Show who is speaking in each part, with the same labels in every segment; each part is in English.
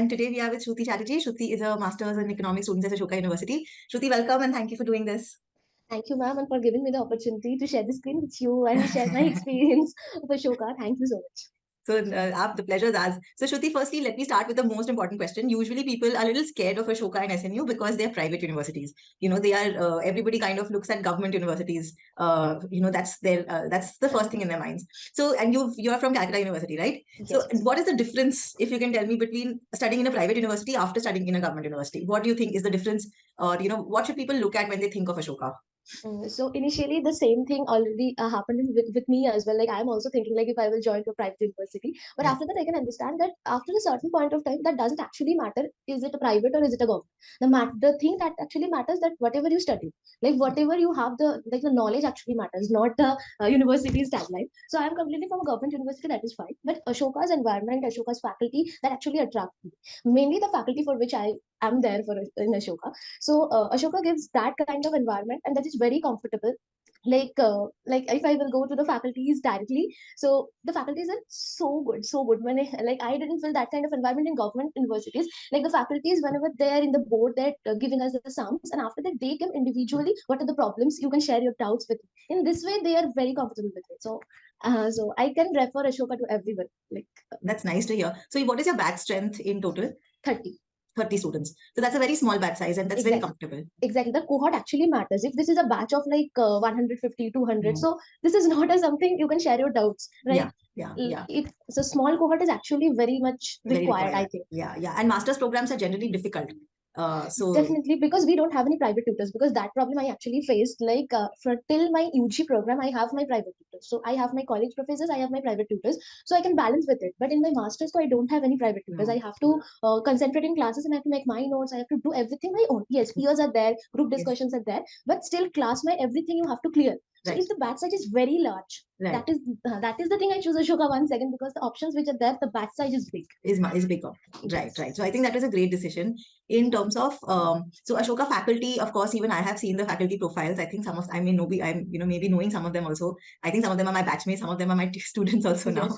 Speaker 1: and today we are with Shruti Chatterjee. Shruti is a master's in economics student at Ashoka University. Shruti, welcome and thank you for doing this.
Speaker 2: Thank you, ma'am, and for giving me the opportunity to share the screen with you and share my experience of Ashoka. Thank you so much.
Speaker 1: So the pleasure is ours. So Shruti, firstly, let me start with the most important question. Usually people are a little scared of Ashoka and SNU because they're private universities. They are, everybody kind of looks at government universities. That's the first thing in their minds. So, and you're from Calcutta University, right?
Speaker 2: Yes.
Speaker 1: So what is the difference, if you can tell me, between studying in a private university after studying in a government university? What do you think is the difference? Or, what should people look at when they think of Ashoka?
Speaker 2: So initially the same thing already happened with me as well. Like I'm also thinking like if I will join a private university, but after that I can understand that after a certain point of time that doesn't actually matter. Is it a private or is it a government? The thing that actually matters that whatever you study, like whatever you have the knowledge actually matters, not the university's tagline. So I'm completely from a government university, that is fine. But Ashoka's environment, Ashoka's faculty that actually attract me. Mainly the faculty for which I am there for in Ashoka. So Ashoka gives that kind of environment, and that is very comfortable. Like if I will go to the faculties directly, so the faculties are so good. When I didn't feel that kind of environment in government universities. Like the faculties, whenever they're in the board, they're giving us the sums, and after that they come individually. What are the problems? You can share your doubts with me. In this way, they are very comfortable with it. So I can refer Ashoka to everyone.
Speaker 1: That's nice to hear. So what is your batch strength in total?
Speaker 2: 30.
Speaker 1: 30 students. So that's a very small batch size and that's very comfortable.
Speaker 2: Exactly. The cohort actually matters. If this is a batch of 150, 200, so this is not something you can share your doubts, right?
Speaker 1: Yeah.
Speaker 2: So small cohort is actually very much required, I think.
Speaker 1: Yeah. And master's programs are generally difficult.
Speaker 2: Definitely, because we don't have any private tutors, because that problem I actually faced. For till my UG program, I have my private tutors. So I have my college professors, I have my private tutors, so I can balance with it. But in my master's, so I don't have any private tutors. I have to concentrate in classes, and I have to make my notes. I have to do everything my own. Yes, peers are there, group discussions are there, but still class my everything you have to clear. So if the batch size is very large, that is the thing I choose Ashoka once again, because the options which are there, the batch size is big.
Speaker 1: Is bigger. Right. So I think that was a great decision in terms of so Ashoka faculty. Of course, even I have seen the faculty profiles. I think I'm maybe knowing some of them also. I think some of them are my batchmates, some of them are my students also now.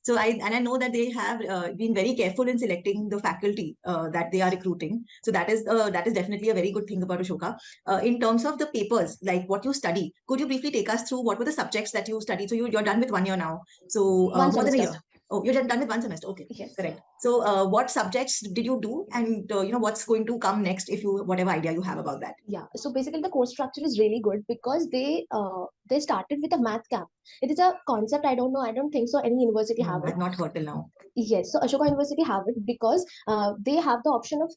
Speaker 1: So I know that they have been very careful in selecting the faculty that they are recruiting. So that is definitely a very good thing about Ashoka. In terms of the papers, like what you study, could you briefly take us through what were the subjects that you studied? So you're done with 1 year now. So more than a year. Oh, you're done with 1 semester. Okay,
Speaker 2: yes,
Speaker 1: correct. So what subjects did you do, and what's going to come next, if you whatever idea you have about that?
Speaker 2: Yeah. So basically, the course structure is really good because they started with a math camp. It is a concept. I don't know. I don't think so. Any university have it.
Speaker 1: I've not heard till now.
Speaker 2: Yes, so Ashoka University have it because they have the option of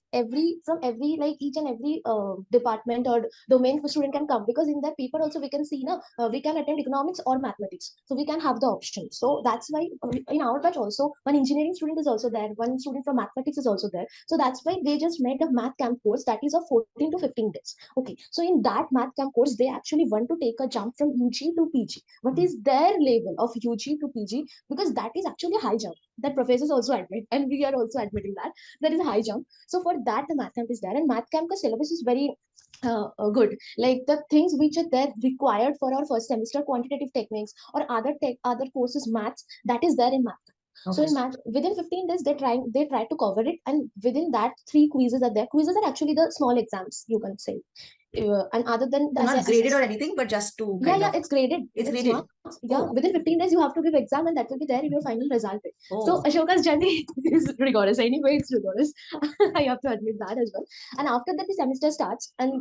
Speaker 2: from every like each and every department or domain the student can come, because in that paper also we can see we can attend economics or mathematics, so we can have the option. So that's why in our batch also one engineering student is also there, one student from mathematics is also there. So that's why they just made a math camp course that is of 14 to 15 days. Okay, so in that math camp course they actually want to take a jump from UG to PG. What is their level of UG to PG? Because that is actually a high jump that professors also admit, and we are also admitting that there is a high jump. So for that the math camp is there, and math camp syllabus is very good. Like the things which are there required for our first semester, quantitative techniques or other courses maths, that is there in math. So in math, within 15 days, they try to cover it, and within that, 3 quizzes are there. Quizzes are actually the small exams, you can say. And other than
Speaker 1: not graded or anything, but just to
Speaker 2: it's graded.
Speaker 1: It's graded.
Speaker 2: Marks. Yeah, within 15 days you have to give exam, and that will be there in your final result. So Ashoka's journey is rigorous. Anyway, it's rigorous. I have to admit that as well. And after that, the semester starts, and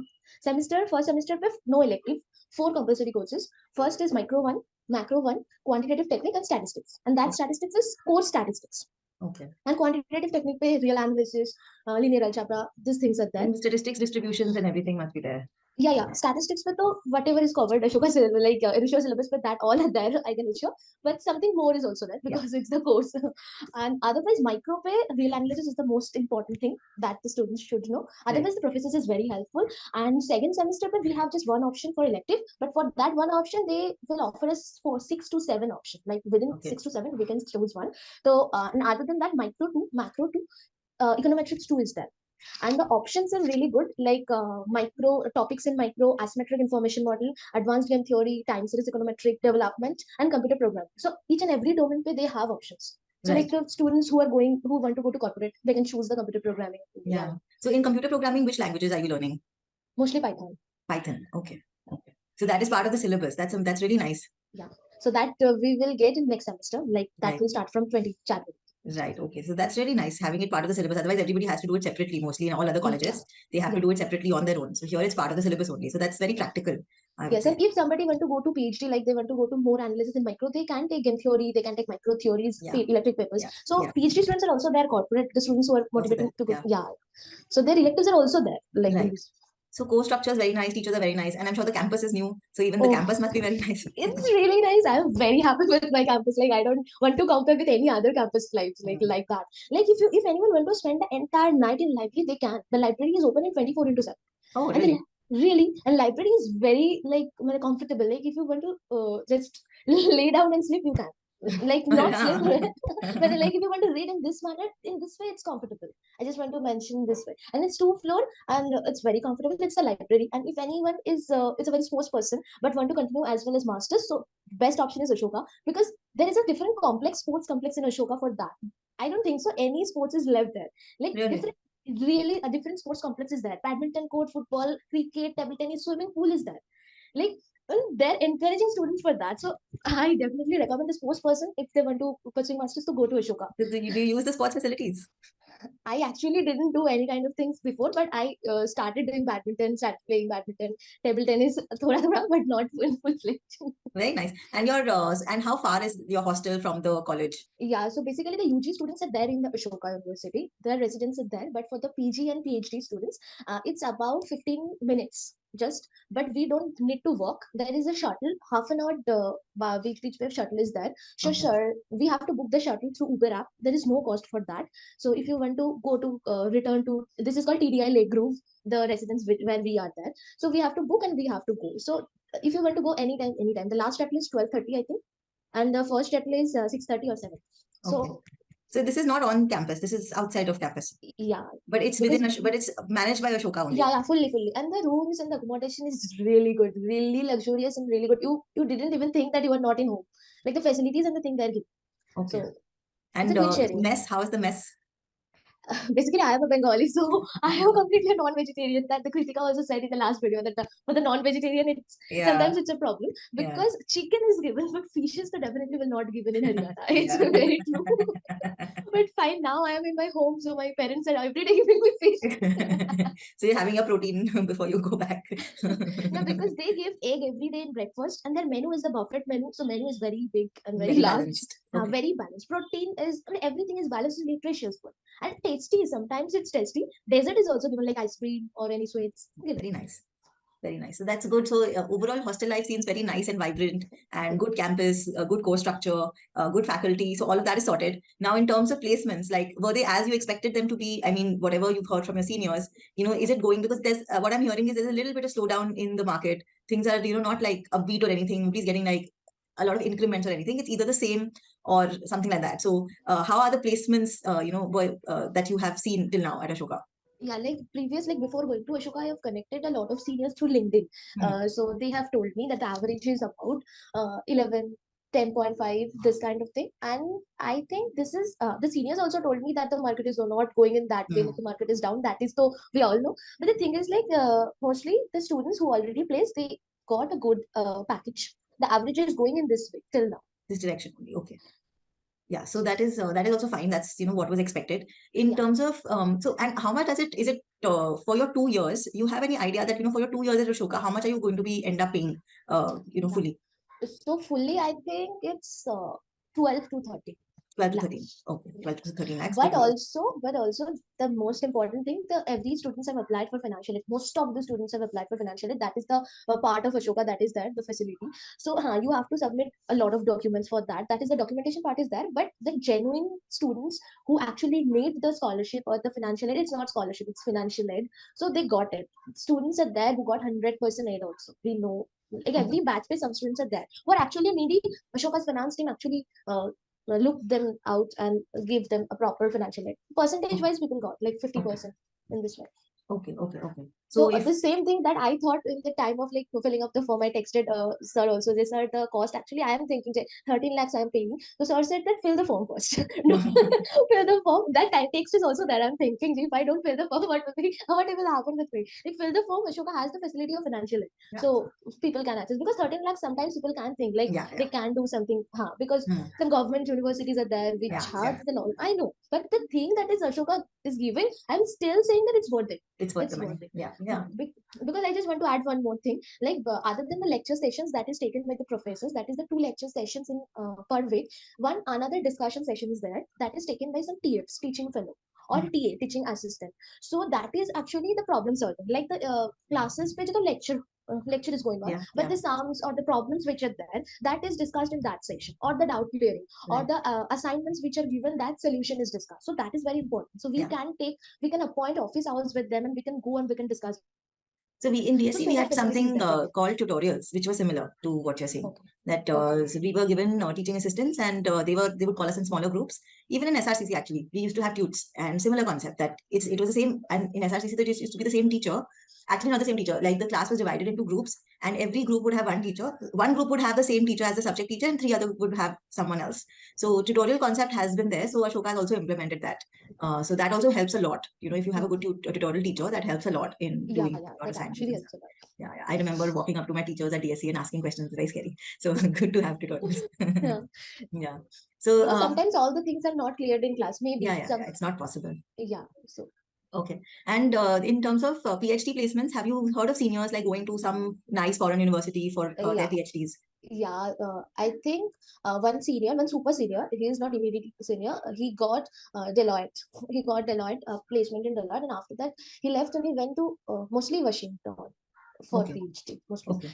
Speaker 2: first semester with no elective, 4 compulsory courses. First is micro 1, macro 1, quantitative technique, and statistics. And that statistics is core statistics.
Speaker 1: Okay.
Speaker 2: And quantitative technique पे real analysis, linear algebra, these things are there.
Speaker 1: And statistics, distributions, and everything must be there.
Speaker 2: Yeah. Statistics with whatever is covered, Ashoka syllabus, like EduSure syllabus, but that all are there, I can assure. But something more is also there because it's the course. And otherwise, micro pay, real analysis is the most important thing that the students should know. Otherwise, the professors is very helpful. And second semester, but we have just one option for elective. But for that one option, they will offer us for 6 to 7 options. Like within 6 to 7, we can choose one. So, and other than that, micro 2, macro 2, econometrics 2 is there. And the options are really good, like micro topics in micro, asymmetric information model, advanced game theory, time series econometric development, and computer programming. So each and every domain they have options. So
Speaker 1: Right.
Speaker 2: like the students who want to go to corporate, they can choose the computer programming.
Speaker 1: Yeah. So in computer programming, which languages are you learning?
Speaker 2: Mostly Python.
Speaker 1: Python. Okay. Okay. So that is part of the syllabus. That's really nice.
Speaker 2: Yeah. So that we will get in next semester. Like that
Speaker 1: Right.
Speaker 2: will start from 20 January.
Speaker 1: Right. Okay. So that's really nice having it part of the syllabus. Otherwise, everybody has to do it separately. Mostly in all other colleges, they have to do it separately on their own. So here it's part of the syllabus only. So that's very practical, I would
Speaker 2: Yes,
Speaker 1: say.
Speaker 2: and if somebody want to go to PhD, like they want to go to more analysis in micro, they can take game theory, they can take micro theories,
Speaker 1: Yeah.
Speaker 2: electric papers.
Speaker 1: Yeah.
Speaker 2: So
Speaker 1: Yeah.
Speaker 2: PhD students are also there, corporate, the students who are
Speaker 1: Also
Speaker 2: motivated
Speaker 1: there.
Speaker 2: to go.
Speaker 1: Yeah.
Speaker 2: Yeah. So their electives are also there, like in
Speaker 1: Right.
Speaker 2: this.
Speaker 1: So course structure is very nice. Teachers are very nice, and I'm sure the campus is new. So even the
Speaker 2: Oh,
Speaker 1: campus must be very nice.
Speaker 2: it's really nice. I'm very happy with my campus. Like I don't want to compare with any other campus lives like that. Like if anyone want to spend the entire night in library, they can. The library is open in 24/7.
Speaker 1: Oh,
Speaker 2: And
Speaker 1: really?
Speaker 2: really, and library is very like comfortable. Like if you want to just lay down and sleep, you can. Like not sleep, but like if you want to read in this manner, in this way, it's comfortable. I just want to mention this way, and it's 2 floor, and it's very comfortable. It's a library, and if anyone is, it's a very sports person, but want to continue as well as masters, so best option is Ashoka because there is a different complex sports complex in Ashoka for that. I don't think so. Any sports is left there. Like
Speaker 1: Really?
Speaker 2: different really a different sports complex is there. Badminton court, football, cricket, table tennis, swimming pool is there. Like they're encouraging students for that. So I definitely recommend the sports person if they want to pursue masters to go to Ashoka.
Speaker 1: Do you use the sports facilities?
Speaker 2: I actually didn't do any kind of things before, but I started doing badminton, started playing badminton, table tennis, thoda thoda, but not full fledged.
Speaker 1: Very nice. And and how far is your hostel from the college?
Speaker 2: Yeah, so basically the UG students are there in the Ashoka University. Their residents are there, but for the PG and PhD students, it's about 15 minutes just. But we don't need to walk. There is a shuttle, half an hour. Which wave shuttle is there. So
Speaker 1: Okay.
Speaker 2: sure, we have to book the shuttle through Uber app. There is no cost for that. So if you want to go to return to, this is called TDI Lake Grove, the residence where we are there. So we have to book and we have to go. So if you want to go anytime, anytime. The last shuttle is 12:30, I think, and the first shuttle is 6:30 or 7.
Speaker 1: Okay.
Speaker 2: So
Speaker 1: So this is not on campus. This is outside of campus.
Speaker 2: yeah,
Speaker 1: But it's
Speaker 2: because
Speaker 1: but it's managed by Ashoka only.
Speaker 2: yeah, fully, and the rooms and the accommodation is really good, really luxurious and really good. You didn't even think that you were not in home, like the facilities and the thing they're giving.
Speaker 1: Okay.
Speaker 2: So it's a
Speaker 1: And
Speaker 2: quick sharing.
Speaker 1: mess, how is the mess?
Speaker 2: Basically, I am a Bengali, so I am completely a non-vegetarian. That the Kritika also said in the last video that for the non-vegetarian, it's
Speaker 1: Yeah.
Speaker 2: sometimes it's a problem
Speaker 1: Yeah.
Speaker 2: because chicken is given, but fishes so definitely will not given in Haryana. It's
Speaker 1: Yeah.
Speaker 2: very true. But fine, now I am in my home, so my parents are every day giving me fish.
Speaker 1: So you're having your protein before you go back.
Speaker 2: No, because they give egg every day in breakfast, and their menu is the buffet menu. So menu is very big and very
Speaker 1: Very
Speaker 2: large.
Speaker 1: balanced. Okay.
Speaker 2: Very balanced. Protein is, I mean, everything is balanced and nutritious food. And tasty. Sometimes it's tasty. Dessert is also given like ice cream or any sweets. Given.
Speaker 1: Very nice. Very nice. So that's good. So overall, hostel life seems very nice and vibrant, and good campus, good course structure, good faculty. So all of that is sorted. Now, in terms of placements, like were they as you expected them to be? I mean, whatever you've heard from your seniors, is it going? Because there's what I'm hearing is there's a little bit of slowdown in the market. Things are not like upbeat or anything. Nobody's getting like a lot of increments or anything. It's either the same or something like that. So how are the placements? That you have seen till now at Ashoka?
Speaker 2: Yeah, like previous, like before going to Ashoka, I have connected a lot of seniors through LinkedIn. So they have told me that the average is about 11, 10.5, this kind of thing. And I think this is, the seniors also told me that the market is not going in that way, that the market is down. That is, so we all know. But the thing is, like, mostly the students who already placed, they got a good package. The average is going in this way till now.
Speaker 1: This direction only. Okay. Yeah, so that is also fine. That's what was expected in
Speaker 2: Yeah.
Speaker 1: terms of and how much is it for your 2 years? You have any idea that for your 2 years at Ashoka, how much are you going to be end up paying
Speaker 2: Yeah.
Speaker 1: fully?
Speaker 2: So fully, I think it's 12 to 13.
Speaker 1: 12 to
Speaker 2: Yeah.
Speaker 1: 13. Okay, 12 to 13 lakhs for
Speaker 2: But
Speaker 1: 2 years.
Speaker 2: also the most important thing, the every students have applied for financial aid. Most of the students have applied for financial aid. That is the part of Ashoka that is there, the facility. So you have to submit a lot of documents for that. That is the documentation part is there. But the genuine students who actually need the scholarship or the financial aid, it's not scholarship, it's financial aid. So they got it. Students are there who got 100% aid also. We know. Like
Speaker 1: Okay.
Speaker 2: every batch some students are there who are actually needy. Ashoka's finance team actually look them out and give them a proper financial aid. Percentage wise, people got like 50% in this way.
Speaker 1: Okay.
Speaker 2: So
Speaker 1: if
Speaker 2: the same thing that I thought in the time of like filling up the form, I texted sir also. They said the cost actually I am thinking 13 lakhs I am paying. So sir said that fill the form first. No, fill the form. That time text is also there. I'm thinking if I don't fill the form, what will happen with me? Like fill the form. Ashoka has the facility of financial aid,
Speaker 1: yeah.
Speaker 2: so people can access because 13 lakhs sometimes people can think like
Speaker 1: Yeah,
Speaker 2: they can do something. Because
Speaker 1: Hmm.
Speaker 2: some government universities are there which
Speaker 1: Yeah,
Speaker 2: charge the norm. I know, but the thing that is Ashoka is giving, I'm still saying that it's worth it.
Speaker 1: it's worth the
Speaker 2: It's
Speaker 1: money.
Speaker 2: worth it.
Speaker 1: Yeah,
Speaker 2: Hmm.
Speaker 1: yeah,
Speaker 2: Because I just want to add one more thing. Like other than the lecture sessions that is taken by the professors, that is the two lecture sessions in per week. One another discussion session is there that is taken by some TFs, teaching fellow, or
Speaker 1: Hmm.
Speaker 2: TA, teaching assistant. So that is actually the problem solving. Like the classes which the lecture is going on,
Speaker 1: Yeah,
Speaker 2: but
Speaker 1: yeah,
Speaker 2: the sums or the problems which are there, that is discussed in that section, or the doubt clearing, or
Speaker 1: right.
Speaker 2: the assignments which are given, that solution is discussed. So that is very important. So
Speaker 1: Yeah.
Speaker 2: we can appoint office hours with them, and we can go and we can discuss.
Speaker 1: So we in
Speaker 2: So
Speaker 1: BSc we
Speaker 2: so much
Speaker 1: had
Speaker 2: facilities
Speaker 1: something
Speaker 2: that we get.
Speaker 1: called tutorials, which was similar to what you're saying.
Speaker 2: Okay.
Speaker 1: That
Speaker 2: Okay.
Speaker 1: so we were given teaching assistants, and they would call us in smaller groups. Even in SRCC, actually, we used to have tutes, and similar concept that it was the same. And in SRCC, there used to be the same teacher. Actually, not the same teacher. Like the class was divided into groups, and every group would have one teacher. One group would have the same teacher as the subject teacher, and three other would have someone else. So tutorial concept has been there. So Ashoka has also implemented that. So that also helps a lot. If you have a good tutorial teacher, that helps a lot in
Speaker 2: Yeah,
Speaker 1: doing
Speaker 2: yeah,
Speaker 1: your
Speaker 2: that
Speaker 1: assignments
Speaker 2: actually
Speaker 1: and stuff.
Speaker 2: helps a lot.
Speaker 1: Yeah, yeah. I remember walking up to my teachers at DSC and asking questions. Very scary. So good to have tutorials.
Speaker 2: Yeah.
Speaker 1: Yeah. So
Speaker 2: Because sometimes all the things are not cleared in class.
Speaker 1: yeah,
Speaker 2: Maybe
Speaker 1: yeah,
Speaker 2: some,
Speaker 1: yeah. It's not possible.
Speaker 2: yeah. So
Speaker 1: Okay. And in terms of PhD placements, have you heard of seniors like going to some nice foreign university for their
Speaker 2: yeah.
Speaker 1: PhDs?
Speaker 2: Yeah, I think one senior, one super senior, he is not immediately senior. He got Deloitte. He got Deloitte placement in Deloitte, and after that, he left and he went to mostly Washington for
Speaker 1: Okay.
Speaker 2: PhD, mostly.
Speaker 1: Okay.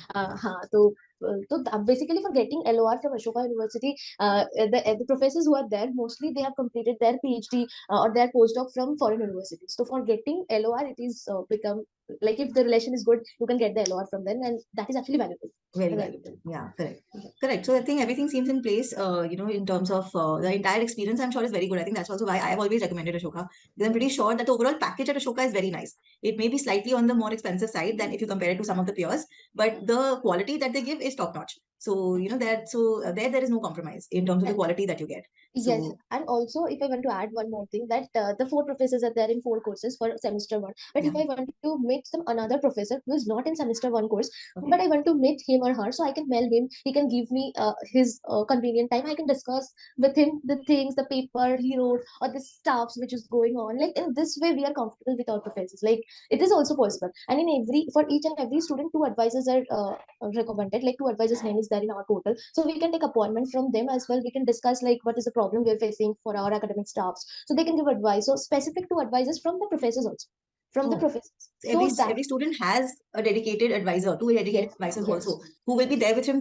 Speaker 2: Basically, for getting LOR from Ashoka University, the professors who are there, mostly they have completed their PhD or their postdoc from foreign universities. So for getting LOR, it is become like if the relation is good, you can get the LOR from them, and that is actually valuable.
Speaker 1: Very
Speaker 2: Right.
Speaker 1: valuable. Yeah, correct.
Speaker 2: Yeah.
Speaker 1: Correct. So I think everything seems in place, in terms of the entire experience, I'm sure is very good. I think that's also why I have always recommended Ashoka. Because I'm pretty sure that the overall package at Ashoka is very nice. It may be slightly on the more expensive side than if you compare it to some of the peers, but the quality that they give is top notch. So, there is no compromise in terms of the
Speaker 2: And
Speaker 1: quality that you get.
Speaker 2: yes,
Speaker 1: So,
Speaker 2: and also if I want to add one more thing, that the four professors are there in four courses for semester one. But
Speaker 1: yeah.
Speaker 2: if I want to meet some another professor who is not in semester one course,
Speaker 1: Okay.
Speaker 2: but I want to meet him or her, so I can mail him. He can give me his convenient time. I can discuss with him the things, the paper he wrote, or the stuffs which is going on. Like in this way, we are comfortable with our professors. Like it is also possible. And in every for each and every student, two advisors are recommended. Like two advisors' name is there in our portal, so we can take appointment from them as well. We can discuss like what is the problem we're facing for our academic staffs, so they can give advice. So specific to advisors from the professors also, from the
Speaker 1: Oh,
Speaker 2: professors.
Speaker 1: so
Speaker 2: So that
Speaker 1: every student has a dedicated advisor, two dedicated
Speaker 2: yes,
Speaker 1: advisors
Speaker 2: yes,
Speaker 1: also, who will be there with him.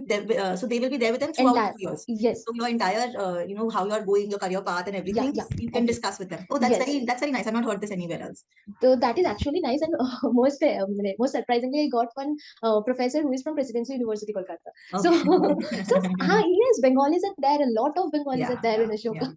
Speaker 1: So they will be there with them throughout the
Speaker 2: entire
Speaker 1: 2 years.
Speaker 2: yes,
Speaker 1: So your entire, how you are going, your career path and
Speaker 2: yeah,
Speaker 1: everything,
Speaker 2: yeah,
Speaker 1: you can
Speaker 2: every
Speaker 1: discuss with them. Oh,
Speaker 2: yes.
Speaker 1: that's very nice. I've not heard this anywhere else.
Speaker 2: So that is actually nice, and most surprisingly, I got one professor who is from Presidency University, Kolkata. So,
Speaker 1: Okay.
Speaker 2: yes, Bengalis are there. A lot of Bengalis
Speaker 1: Yeah,
Speaker 2: are there
Speaker 1: yeah,
Speaker 2: in
Speaker 1: yeah.
Speaker 2: Ashoka.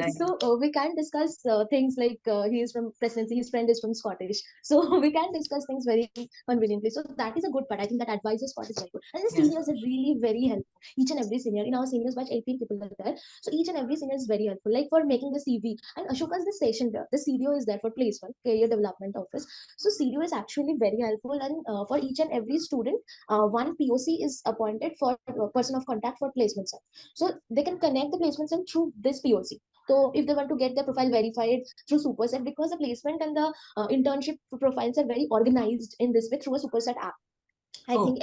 Speaker 1: Right.
Speaker 2: So we can discuss things like he is from Presidency, his friend is from Scottish. So we can discuss things very conveniently. So that is a good part. I think that advisors part is very good, and the
Speaker 1: Yeah.
Speaker 2: seniors are really very helpful. Each and every senior in our seniors batch, 18 people are there. So each and every senior is very helpful. Like for making the CV, and Ashoka is the station there. The CDO is there for placement, career development office. So CDO is actually very helpful, and for each and every student, one POC is appointed for person of contact for placement cell. So they can connect the placement cell through this POC. So if they want to get their profile verified through Superset, because the placement and the internship profiles are very organized in this way through a Superset app. I
Speaker 1: Oh,
Speaker 2: think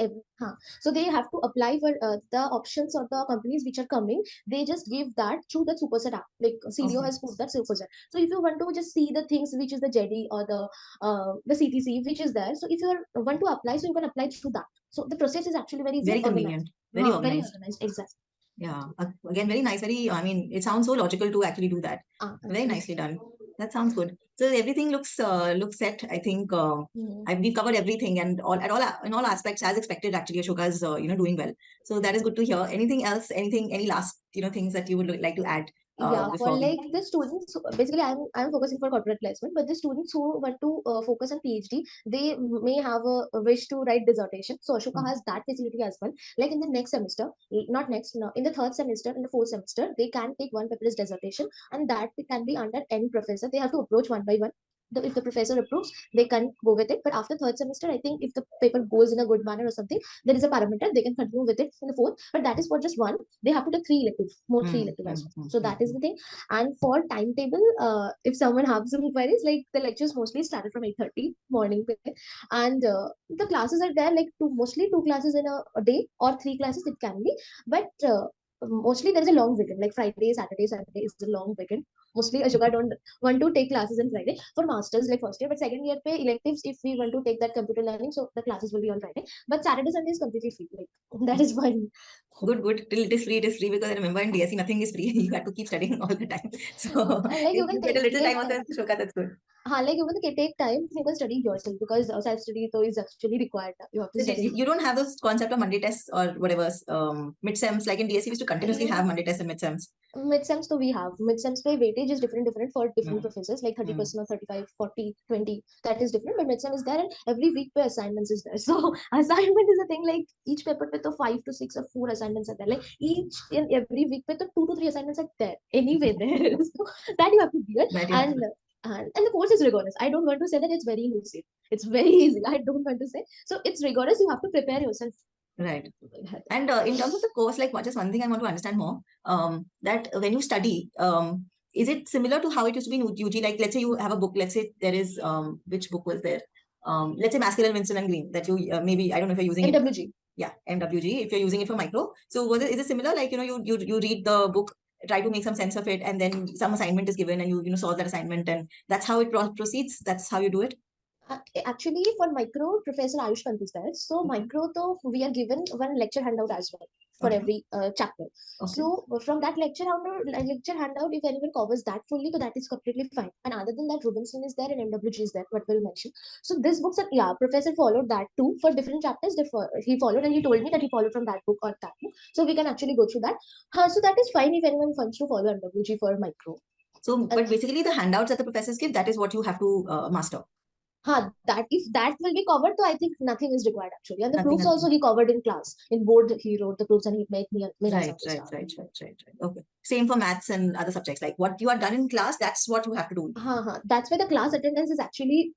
Speaker 2: so they have to apply for the options or the companies which are coming. They just give that through the Superset app. Like CDO
Speaker 1: okay.
Speaker 2: has put that Superset. So if you want to just see the things which is the JD or the CTC which is there, so if you want to apply, so you can apply through that. So the process is actually very easy
Speaker 1: Very
Speaker 2: and organized.
Speaker 1: convenient. Very
Speaker 2: Very
Speaker 1: organized.
Speaker 2: organized, exactly.
Speaker 1: Yeah. Again, very nice. I mean, it sounds so logical to actually do that. Very
Speaker 2: Yes.
Speaker 1: nicely done. That sounds good. So everything looks set. I think
Speaker 2: Mhm.
Speaker 1: we've covered everything and in all aspects as expected. Actually, Ashoka is doing well. So that is good to hear. Anything else? Any last things that you would like to add?
Speaker 2: Yeah, for
Speaker 1: before we.
Speaker 2: like the students, basically I'm focusing for corporate placement, but the students who want to focus on PhD, they may have a wish to write dissertation. So Ashoka
Speaker 1: Hmm.
Speaker 2: has that facility as well. Like in the next semester, not next, no, in the third semester, in the fourth semester, they can take one paper as dissertation, and that can be under any professor. They have to approach one by one. If the professor approves, they can go with it. But after third semester, I think if the paper goes in a good manner or something, there is a parameter they can continue with it in the fourth. But that is for just one. They have to take three elective, more three
Speaker 1: Hmm,
Speaker 2: elective
Speaker 1: hmm,
Speaker 2: as well.
Speaker 1: hmm,
Speaker 2: So
Speaker 1: hmm,
Speaker 2: that is the thing. And for timetable, if someone has some inquiries, like the lectures mostly started from 8:30 morning, and the classes are there like mostly two classes in a day or three classes it can be, but mostly there is a long weekend like Friday, Saturday, Sunday is a long weekend. Mostly Ashoka don't want to take classes on Friday for masters like first year, but second year pay electives if we want to take that computer learning, so the classes will be on Friday. But Saturday, Sunday is completely free. Like that is fine.
Speaker 1: Good, good. Till it is free because I remember in DSC nothing is free. You have to keep studying all the time. So
Speaker 2: And like you
Speaker 1: if
Speaker 2: can
Speaker 1: you get a little time
Speaker 2: take
Speaker 1: on the Ashoka, that's good.
Speaker 2: like you can take time, you can study yourself because self study though is actually required. You have to
Speaker 1: So
Speaker 2: study.
Speaker 1: you don't have those concept of Monday tests or whatever midsems like in DSC we used to continuously have
Speaker 2: Yeah,
Speaker 1: Monday tests and midsems.
Speaker 2: midsems though we have. Midsems pay weightage is different for different
Speaker 1: Hmm,
Speaker 2: professors, like
Speaker 1: hmm.
Speaker 2: 30% or 35, 40, 20. That is different. But midsem is there and every week pay assignments is there. So assignment is a thing like each paper with the 5 to 6 or 4 assignments are there. Like each in every week with the 2 to 3 assignments are there. Anyway there. So that you have to clear.
Speaker 1: That you have to
Speaker 2: And
Speaker 1: do.
Speaker 2: and the course is rigorous. I don't want to say that it's very easy. It's very easy. I don't want to say. So it's rigorous. You have to prepare yourself.
Speaker 1: Right. And in terms of the course, like just one thing I want to understand more, that when you study, is it similar to how it used to be in UG? Like, let's say you have a book, let's say there is, which book was there? Let's say Maskell, Winston and Green, that you maybe, I don't know if you're using it.
Speaker 2: MWG.
Speaker 1: Yeah, MWG, if you're using it for micro. So is it similar? Like, you read the book, try to make some sense of it, and then some assignment is given and you solve that assignment, and that's how it proceeds. That's how you do it.
Speaker 2: Actually, for micro, Professor Ayush Pant is there. So micro, though, we are given one lecture handout as well for
Speaker 1: Okay.
Speaker 2: every chapter.
Speaker 1: Okay.
Speaker 2: So from that lecture handout, if anyone covers that fully, so that is completely fine. And other than that, Rubinson is there and MWG is there, what will mention. So this books are, yeah, Professor followed that too for different chapters. He followed and he told me that he followed from that book or that book. So we can actually go through that. So that is fine if anyone wants to follow MWG for micro.
Speaker 1: So, but basically the handouts that the professors give, that is what you have to master.
Speaker 2: That if that will be covered, so I think nothing is required actually. And the
Speaker 1: Nothing
Speaker 2: proofs
Speaker 1: else.
Speaker 2: also he covered in class. In board, he wrote the proofs and he made us
Speaker 1: Right.
Speaker 2: understand.
Speaker 1: Okay. Same for maths and other subjects. Like what you are done in class, that's what you have to do.
Speaker 2: That's why the class attendance is actually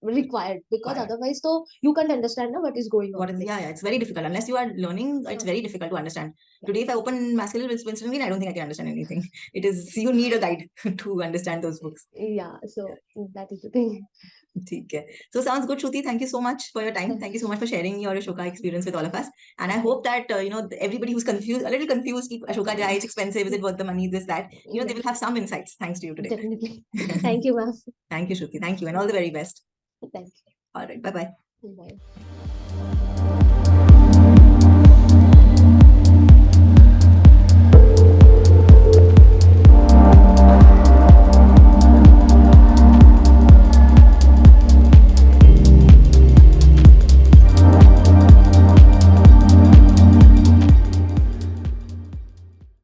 Speaker 2: required because
Speaker 1: Required.
Speaker 2: otherwise, though, you can't understand now what is going on.
Speaker 1: What is, yeah, it's very difficult. Unless you are learning, it's very difficult to understand. Today, if I open Maskell, Winston Green, I don't think I can understand anything. It is, you need a guide to understand those books.
Speaker 2: Yeah, so that is the thing.
Speaker 1: Okay. So sounds good, Shruti. Thank you so much for your time. Thank you so much for sharing your Ashoka experience with all of us. And I hope that, everybody who's confused, a little confused, keep Ashoka Jai, it's expensive, is it worth the money, this, that, they will have some insights thanks to you today.
Speaker 2: Definitely. Thank you, ma'am.
Speaker 1: Thank you, Shruti. Thank you. And all the very best.
Speaker 2: Thank
Speaker 1: All right. Bye-bye.
Speaker 2: you. Bye.